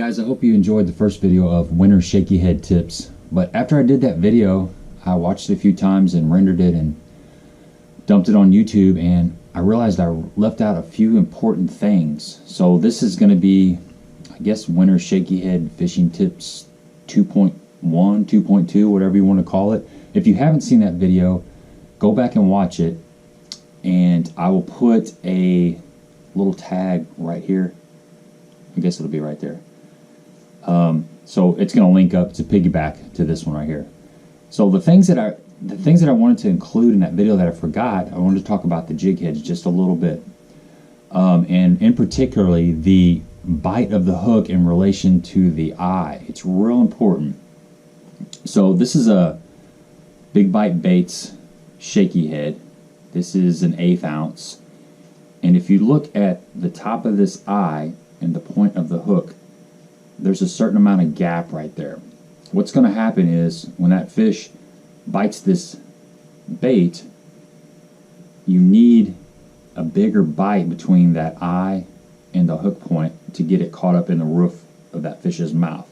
guys, I hope you enjoyed the first video of winter shaky head tips. But after I did that video, I watched it a few times and rendered it and dumped it on YouTube, and I realized I left out a few important things. So this is going to be, I guess, winter shaky head fishing tips 2.1, 2.2, whatever you want to call it. If you haven't seen that video, go back and watch it, and I will put a little tag right here. I guess it'll be right there. So it's going to link up to piggyback to this one right here. So the things that I wanted to include in that video that I forgot, I wanted to talk about the jig heads just a little bit, and in particularly the bite of the hook in relation to the eye. It's real important. So this is a Big Bite Baits shaky head. This is an 1/8 ounce, and if you look at the top of this eye and the point of the hook, there's a certain amount of gap right there. What's going to happen is when that fish bites this bait, you need a bigger bite between that eye and the hook point to get it caught up in the roof of that fish's mouth.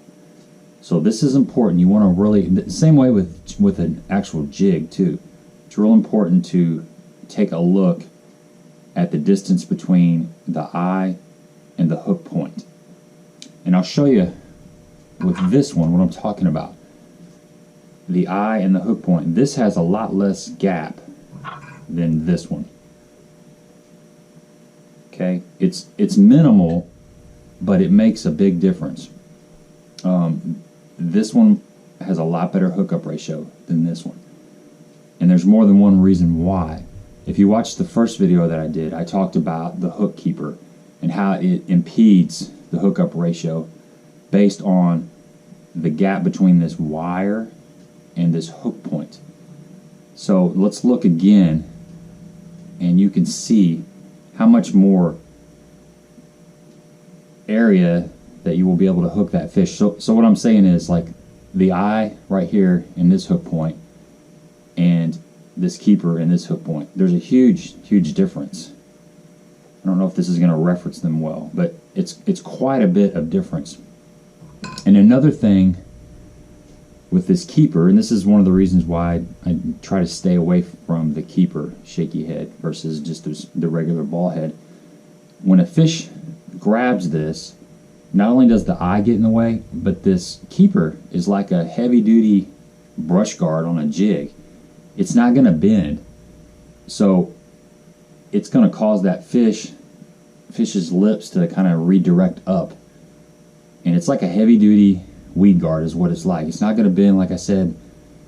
So this is important. You want to really, the same way with an actual jig too. It's real important to take a look at the distance between the eye and the hook point. And I'll show you with this one what I'm talking about. The eye and the hook point, this has a lot less gap than this one. Okay, it's minimal, but it makes a big difference. This one has a lot better hookup ratio than this one, and there's more than one reason why. If you watched the first video that I did, I talked about the hook keeper and how it impedes the hookup ratio based on the gap between this wire and this hook point. So let's look again, and you can see how much more area that you will be able to hook that fish. So what I'm saying is, like, the eye right here in this hook point and this keeper in this hook point, there's a huge difference. I don't know if this is going to reference them well, but it's quite a bit of difference. And another thing with this keeper, and this is one of the reasons why I try to stay away from the keeper shaky head versus just the regular ball head. When a fish grabs this, not only does the eye get in the way, but this keeper is like a heavy-duty brush guard on a jig. It's not going to bend, so it's going to cause that fish's lips to kind of redirect up, and it's like a heavy-duty weed guard is what it's like. It's not going to bend, like I said,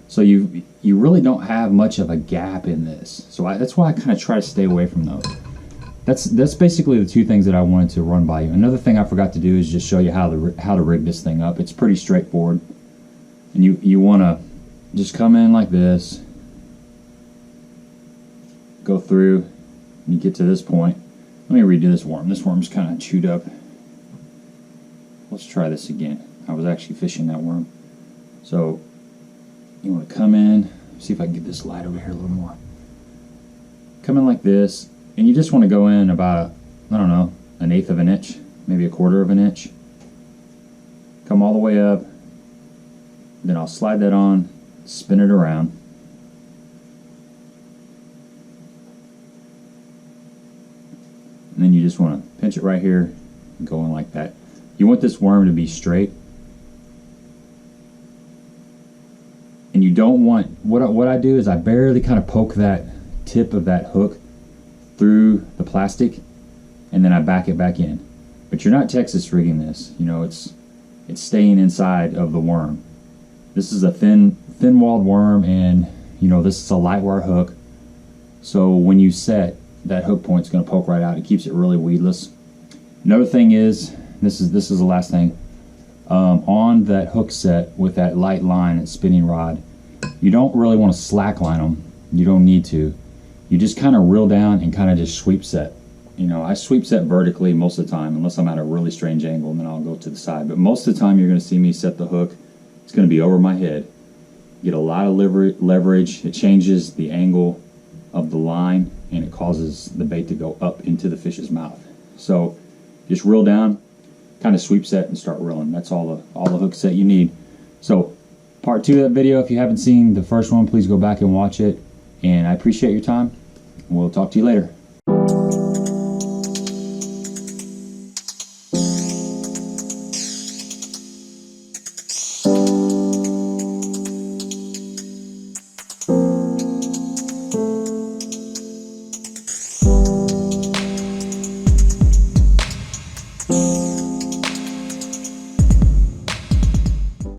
so you really don't have much of a gap in this. So that's why I kind of try to stay away from those. That's basically the two things that I wanted to run by you. Another thing I forgot to do is just show you how to rig this thing up. It's pretty straightforward, and you want to just come in like this, go through, and you get to this point. Let me redo this worm. This worm's kind of chewed up. Let's try this again. I was actually fishing that worm. So you want to come in, see if I can get this light over here a little more. Come in like this, and you just want to go in about, I don't know, 1/8 of an inch, maybe 1/4 of an inch. Come all the way up, then I'll slide that on, spin it around. And then you just want to pinch it right here and go in like that. You want this worm to be straight. And you don't want, what I do is I barely kind of poke that tip of that hook through the plastic, and then I back it back in. But you're not Texas rigging this. You know, it's staying inside of the worm. This is a thin-walled worm, and you know, this is a light wire hook. So when you set, that hook point's going to poke right out. It keeps it really weedless. Another thing is, this is the last thing, on that hook set with that light line and spinning rod, you don't really want to slack line them. You don't need to. You just kind of reel down and kind of just sweep set. You know, I sweep set vertically most of the time, unless I'm at a really strange angle, and then I'll go to the side. But most of the time you're going to see me set the hook. It's going to be over my head. Get a lot of leverage. It changes the angle of the line, and it causes the bait to go up into the fish's mouth. So just reel down, kind of sweep set and start reeling. That's all the hook set you need. So part 2 of that video, if you haven't seen the first one, please go back and watch it. And I appreciate your time. We'll talk to you later.